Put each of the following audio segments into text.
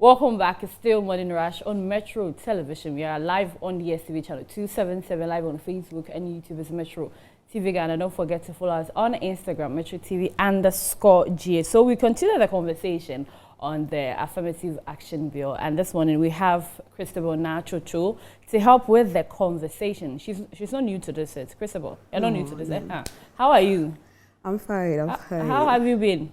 Welcome back. It's still Morning Rush on Metro Television. We are live on the STV channel 277, live on Facebook and YouTube as Metro TV Ghana. Don't forget to follow us on Instagram, Metro TV _GA. So we continue the conversation on the affirmative action bill, and this morning we have CHRISTABEL NAA TSOTSO to help with the conversation. She's not new to this. It's CHRISTABEL. You're not new to this. How are you? I'm fine. Fine. How have you been?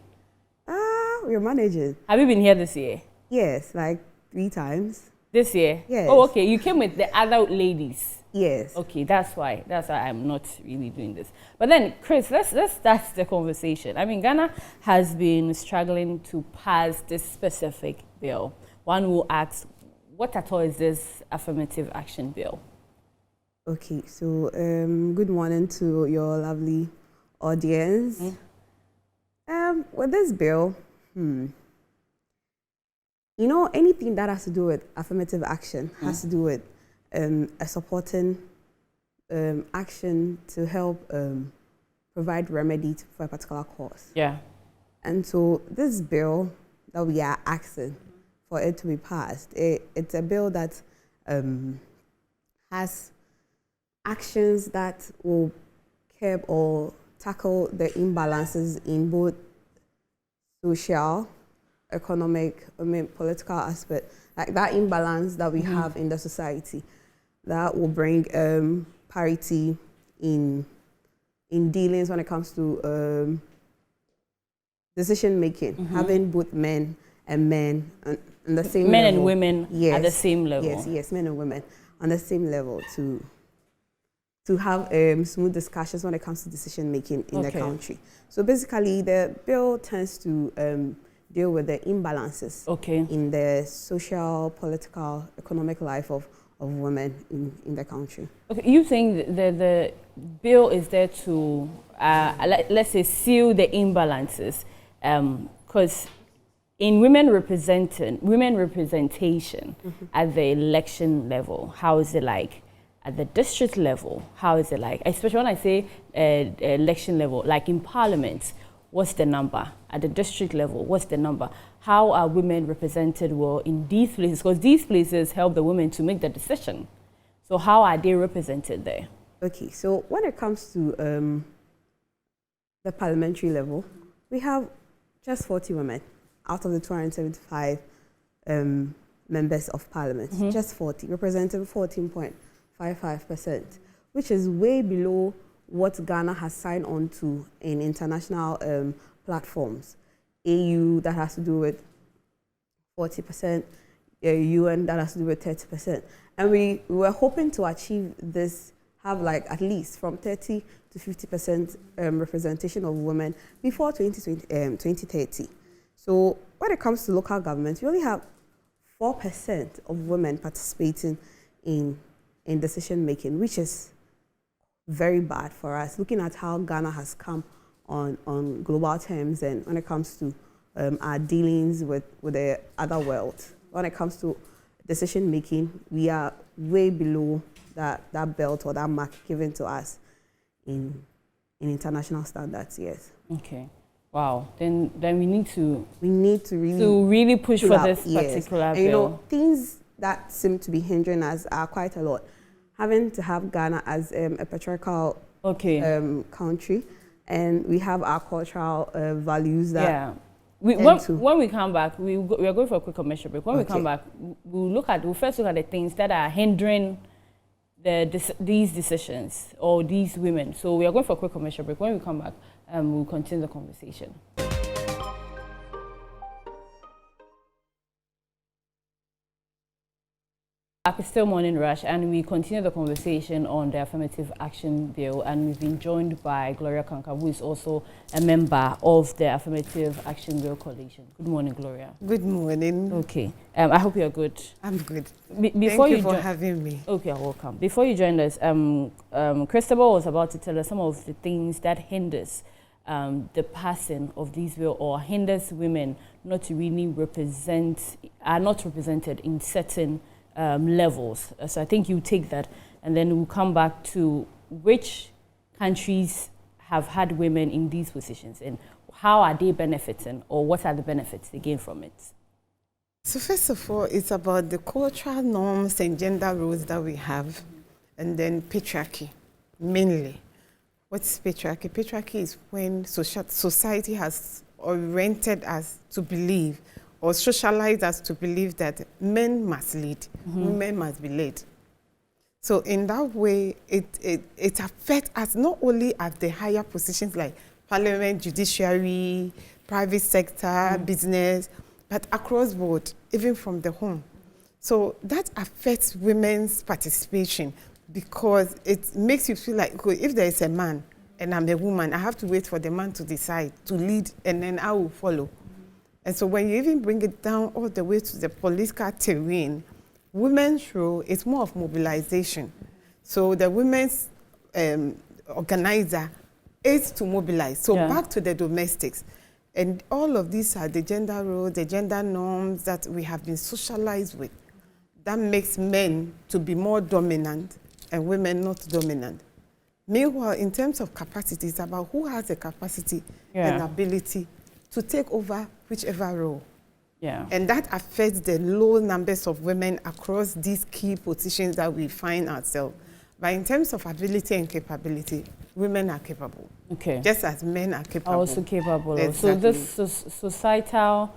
We're managing. Have you been here this year? Yes, like 3 times. This year? Yes. Oh, okay. You came with the other ladies. Yes. Okay, that's why I'm not really doing this. But then, Chris, let's start the conversation. I mean, Ghana has been struggling to pass this specific bill. One will ask, what at all is this affirmative action bill? Okay, so good morning to your lovely audience. With this bill, you know, anything that has to do with affirmative action has to do with a supporting action to help provide remedy for a particular cause. Yeah. And so this bill that we are asking for it to be passed, it's a bill that has actions that will curb or tackle the imbalances in both social, economic, political aspect, like that imbalance that we have in the society, that will bring parity in dealings when it comes to decision making, having both men and men on the same men level. And women yes. at the same level. Yes, men and women on the same level to have smooth discussions when it comes to decision making in the country. So basically, the bill tends to deal with the imbalances in the social, political, economic life of women in the country. Okay, you think the bill is there to, let's say, seal the imbalances, because in women representation at the election level, how is it like? At the district level, how is it like? Especially when I say election level, like in parliament, what's the number? At the district level, what's the number? How are women represented well in these places? Because these places help the women to make the decision. So how are they represented there? Okay, so when it comes to the parliamentary level, we have just 40 women out of the 275 members of parliament. Just 40, representing 14.55%, which is way below what Ghana has signed on to in international platforms. AU, that has to do with 40%, UN, that has to do with 30%. And we were hoping to achieve this, have like at least from 30 to 50% representation of women before 2030. So when it comes to local governments, we only have 4% of women participating in decision making, which is very bad for us, looking at how Ghana has come on global terms and when it comes to our dealings with the other world. When it comes to decision making, we are way below that belt or that mark given to us in international standards, yes. Okay. Wow. Then we need to really push for this particular bill. And you know, things that seem to be hindering us are quite a lot. Having to have Ghana as a patriarchal country, and we have our cultural values that when we come back, we are going for a quick commercial break. When we come back, we'll first look at the things that are hindering these decisions or these women. So we are going for a quick commercial break. When we come back, we'll continue the conversation. It's still Morning Rush, and we continue the conversation on the affirmative action bill, and we've been joined by GLORIA KANKAM, who is also a member of the affirmative action bill coalition. Good morning, Gloria. Good morning. Okay, I hope you're good. I'm good. Thank you for having me. Okay, you're welcome. Before you joined us, CHRISTABEL was about to tell us some of the things that hinders the passing of these bill, or hinders women not to really are not represented in certain levels. So I think you take that, and then we'll come back to which countries have had women in these positions and how are they benefiting, or what are the benefits they gain from it. So first of all, it's about the cultural norms and gender roles that we have, and then patriarchy, mainly. What's patriarchy? Patriarchy is when society has oriented us to believe or socialized us to believe that men must lead, women must be led. So in that way, it affects us not only at the higher positions like parliament, judiciary, private sector, business, but across board, even from the home. So that affects women's participation because it makes you feel like, okay, if there is a man and I'm a woman, I have to wait for the man to decide, to lead, and then I will follow. And so when you even bring it down all the way to the political terrain, women's role is more of mobilization. So the women's organizer is to mobilize. So back to the domestics. And all of these are the gender roles, the gender norms that we have been socialized with. That makes men to be more dominant and women not dominant. Meanwhile, in terms of capacity, it's about who has the capacity and ability to take over whichever role. Yeah. And that affects the low numbers of women across these key positions that we find ourselves. But in terms of ability and capability, women are capable. Okay. Just as men are capable. Also capable. Exactly. So this societal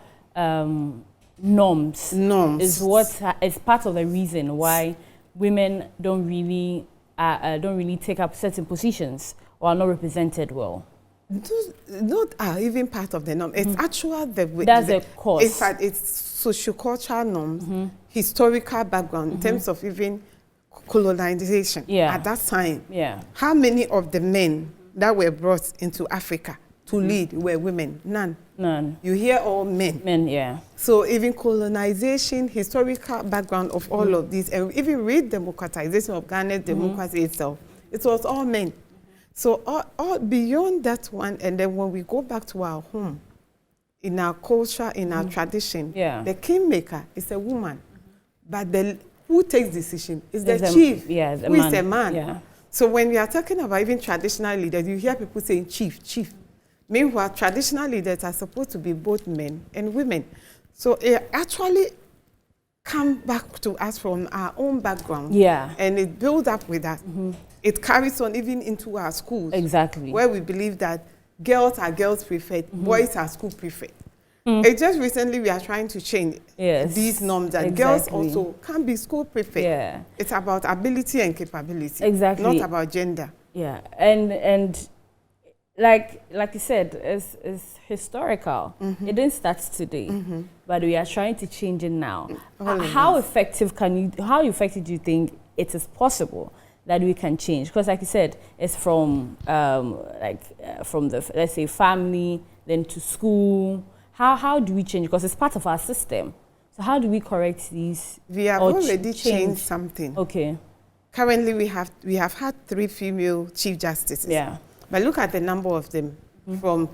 norms is what is part of the reason why women don't really take up certain positions or are not represented well. Those not are even part of the norm. It's actually That's the cause. In fact, it's socio-cultural norms, historical background in terms of even colonization at that time. Yeah. How many of the men that were brought into Africa to lead were women? None. None. You hear all men. Men, yeah. So even colonization, historical background of all of these, and even read democratization of Ghana's democracy itself, it was all men. So all beyond that one, and then when we go back to our home, in our culture, in our tradition, the kingmaker is a woman, but who takes decision is the chief, who is a man. Yeah. So when we are talking about even traditional leaders, you hear people saying chief, chief. Meanwhile, traditional leaders are supposed to be both men and women. So it actually comes back to us from our own background. Yeah. And it builds up with us. It carries on even into our schools. Exactly. Where we believe that girls are girls prefect, boys are school prefect. It just recently we are trying to change these norms that girls also can be school prefect. Yeah. It's about ability and capability. Exactly. Not about gender. Yeah. And like you said, it's historical. It didn't start today, but we are trying to change it now. How effective do you think it is possible that we can change? Because like you said, it's from from the, let's say, family, then to school. How do we change? Because it's part of our system. So how do we correct these? We have already changed something. Okay. Currently, we have had 3 female chief justices. Yeah. But look at the number of them from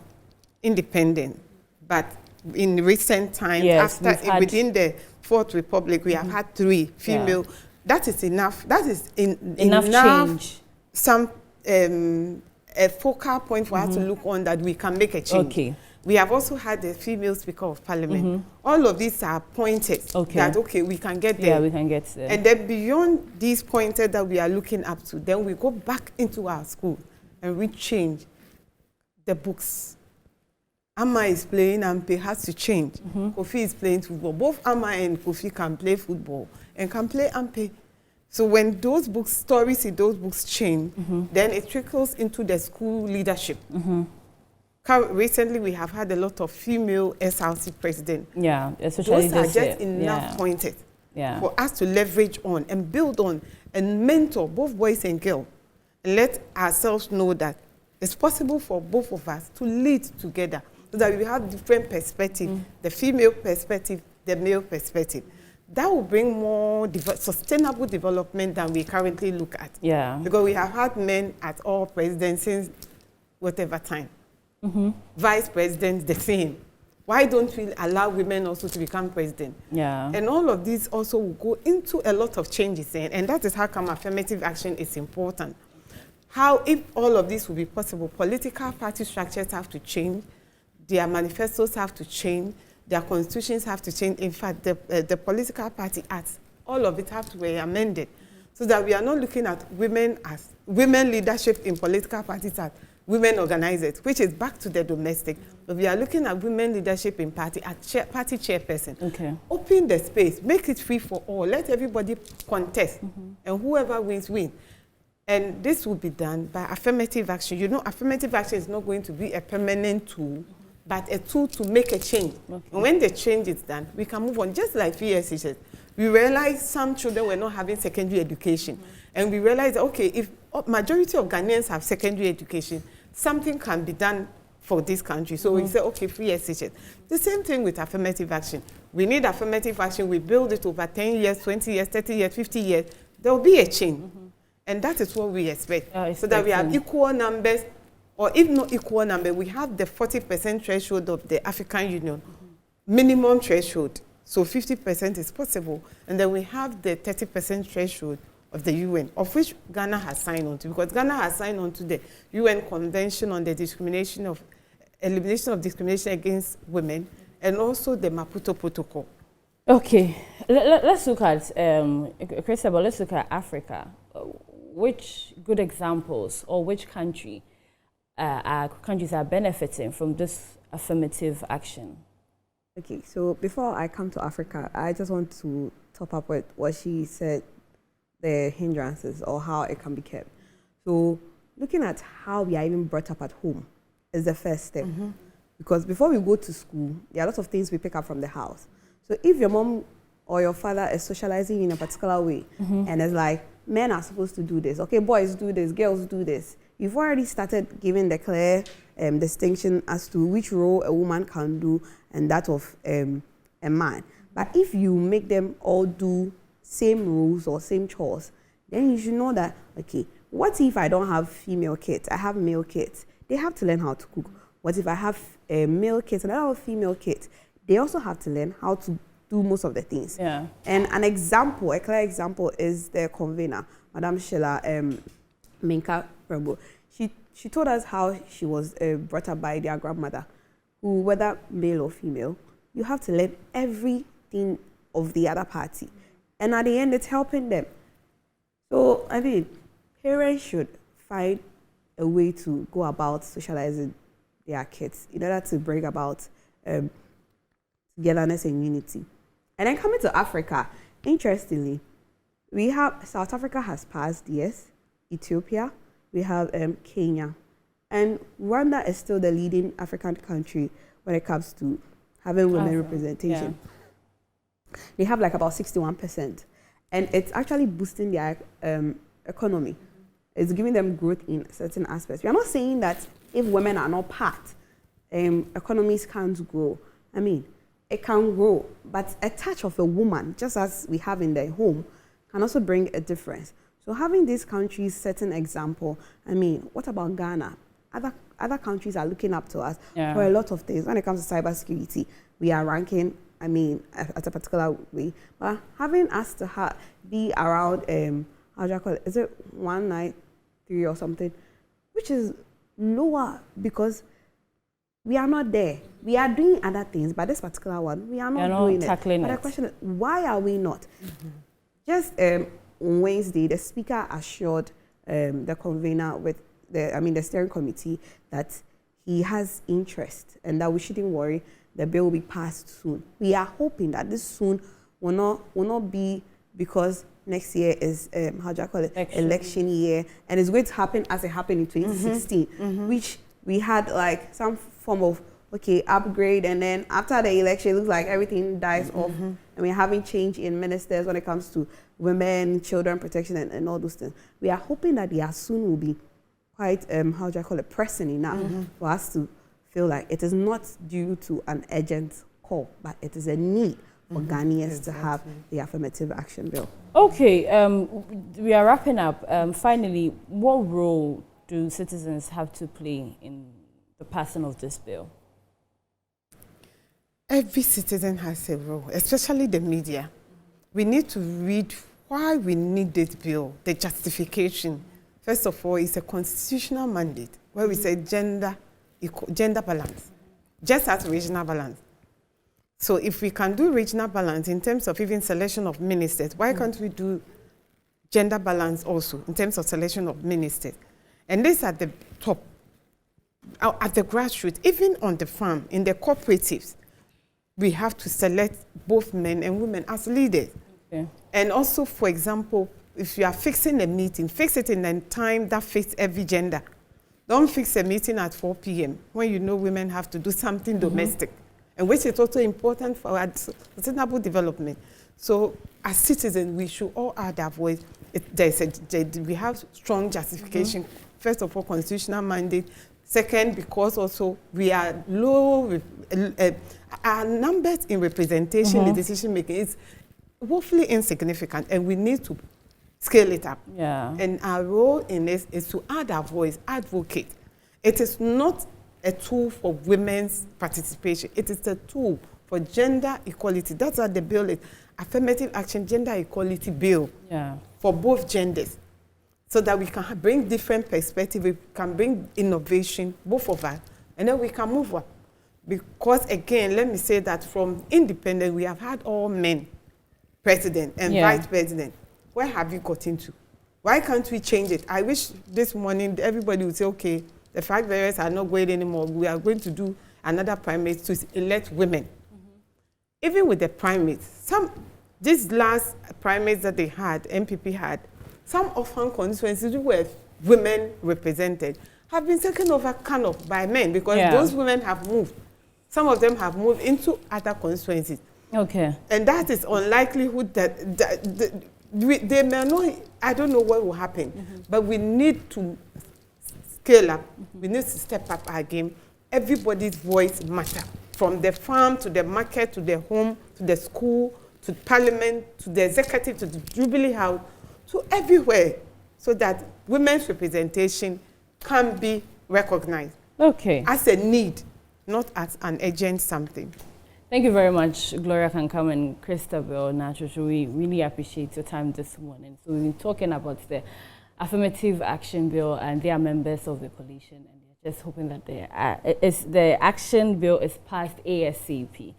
independent. But in recent times, within the Fourth Republic, we have had 3 female. Yeah. That is enough. That is enough change. Some a focal point for us to look on that we can make a change. Okay. We have also had the female Speaker of Parliament. All of these are pointed that, okay, we can get there. Yeah, we can get there. And then beyond these pointed that we are looking up to, then we go back into our school and we change the books. Amma is playing Ampe has to change. Kofi is playing football. Both Amma and Kofi can play football and can play Ampe. So when those books, stories in those books change, then it trickles into the school leadership. Recently, we have had a lot of female SRC presidents. Yeah, especially those are just enough pointed for us to leverage on and build on and mentor both boys and girls. And let ourselves know that it's possible for both of us to lead together so that we have different perspectives, the female perspective, the male perspective. That will bring more sustainable development than we currently look at. Yeah. Because we have had men at all presidents since whatever time. Vice presidents, the same. Why don't we allow women also to become president? Yeah. And all of these also will go into a lot of changes. And that is how come affirmative action is important. How, if all of this will be possible, political party structures have to change, their manifestos have to change, their constitutions have to change. In fact, the political party acts, all of it have to be amended, so that we are not looking at women as women leadership in political parties as women organizers, which is back to the domestic. But we are looking at women leadership in party as party chairperson. Okay. Open the space, make it free for all, let everybody contest, and whoever wins, wins. And this will be done by affirmative action. You know, affirmative action is not going to be a permanent tool, but a tool to make a change. Okay. And when the change is done, we can move on. Just like VSHS, we realized some children were not having secondary education. And we realized, okay, if majority of Ghanaians have secondary education, something can be done for this country. So we say, okay, free SHS. The same thing with affirmative action. We need affirmative action. We build it over 10 years, 20 years, 30 years, 50 years. There will be a change. And that is what we expect. So that we have equal numbers, or if not equal number, we have the 40% threshold of the African Union, minimum threshold. So 50% is possible. And then we have the 30% threshold of the UN, of which Ghana has signed on to, because Ghana has signed on to the UN Convention on the Elimination of Discrimination Against Women, and also the Maputo Protocol. Okay, let's look at, Christabel, let's look at Africa. Which good examples, or which countries are benefiting from this affirmative action? Okay, so before I come to Africa, I just want to top up with what she said, the hindrances or how it can be kept. So looking at how we are even brought up at home is the first step. Because before we go to school, there are lots of things we pick up from the house. So if your mom or your father is socializing in a particular way, and it's like, men are supposed to do this, okay, boys do this, girls do this, you've already started giving the clear distinction as to which role a woman can do and that of a man. But if you make them all do same rules or same chores, then you should know that, okay, what if I don't have female kids? I have male kids. They have to learn how to cook. What if I have male kids and I have female kids? They also have to learn how to do most of the things. Yeah. And an example, a clear example, is the convener, Madam Sheila Minka Prebo. She told us how she was brought up by their grandmother, who, whether male or female, you have to learn everything of the other party. And at the end, it's helping them. So, I mean, parents should find a way to go about socializing their kids in order to bring about togetherness and unity. And then coming to Africa, interestingly, we have South Africa has passed, yes, Ethiopia, we have Kenya, and Rwanda is still the leading African country when it comes to having women representation. Yeah. They have like about 61%, and it's actually boosting their economy. It's giving them growth in certain aspects. We are not saying that if women are not part, economies can't grow. I mean, it can grow, but a touch of a woman, just as we have in the home, can also bring a difference. So having these countries set an example, I mean, what about Ghana? Other countries are looking up to us for a lot of things. When it comes to cybersecurity, we are ranking, I mean, at a particular way. But having us to be around, how do I call it? Is it 193 or something? Which is lower because we are not there. We are doing other things, but this particular one, we are not doing it. But the question is, why are we not? Just on Wednesday, the speaker assured the convener with the steering committee that he has interest and that we shouldn't worry, the bill will be passed soon. We are hoping that this soon will not be because next year is, how do I call it, election year, and it's going to happen as it happened in 2016, which we had like some form of, upgrade, and then after the election, it looks like everything dies off, and we're having change in ministers when it comes to women, children protection, and all those things. We are hoping that the soon will be quite, how do I call it, pressing enough for us to feel like it is not due to an urgent call, but it is a need for Ghanaians to have the affirmative action bill. Okay, we are wrapping up. Finally, what role do citizens have to play in the passing of this bill? Every citizen has a role, especially the media. We need to read why we need this bill, the justification. First of all, it's a constitutional mandate where we say gender balance, just as regional balance. So if we can do regional balance in terms of even selection of ministers, why can't we do gender balance also in terms of selection of ministers? And this at the top, at the grassroots, even on the farm, in the cooperatives, we have to select both men and women as leaders. Okay. And also, for example, if you are fixing a meeting, fix it in a time that fits every gender. Don't fix a meeting at 4 p.m. when you know women have to do something domestic, and which is also important for our sustainable development. So as citizens, we should all add our voice. We have strong justification. First of all, constitutional mandate. Second, because also we are low, our numbers in representation in decision making is woefully insignificant, and we need to scale it up. Yeah. And our role in this is to add our voice, advocate. It is not a tool for women's participation. It is a tool for gender equality. That's what the bill is. Affirmative Action Gender Equality Bill for both genders, so that we can bring different perspectives, we can bring innovation, both of us, and then we can move on. Because again, let me say that from independent, we have had all men president and vice president. Where have you got into? Why can't we change it? I wish this morning everybody would say, okay, the flag bearers are not going anymore. We are going to do another primate to elect women. Even with the primates, these last primates that they had, MPP had, some orphan constituencies where women represented have been taken over kind of by men, because those women have moved. Some of them have moved into other constituencies. Okay. And that is unlikelihood that they may not, I don't know what will happen, but we need to scale up. We need to step up our game. Everybody's voice matters, from the farm to the market to the home to the school to parliament to the executive to the Jubilee House to everywhere, so that women's representation can be recognized as a need, not as an urgent something. Thank you very much, Gloria Kankam and CHRISTABEL NAA TSOTSO. We really appreciate your time this morning. So we've been talking about the Affirmative Action Bill, and they are members of the coalition, and they're just hoping that the action bill is passed ASAP.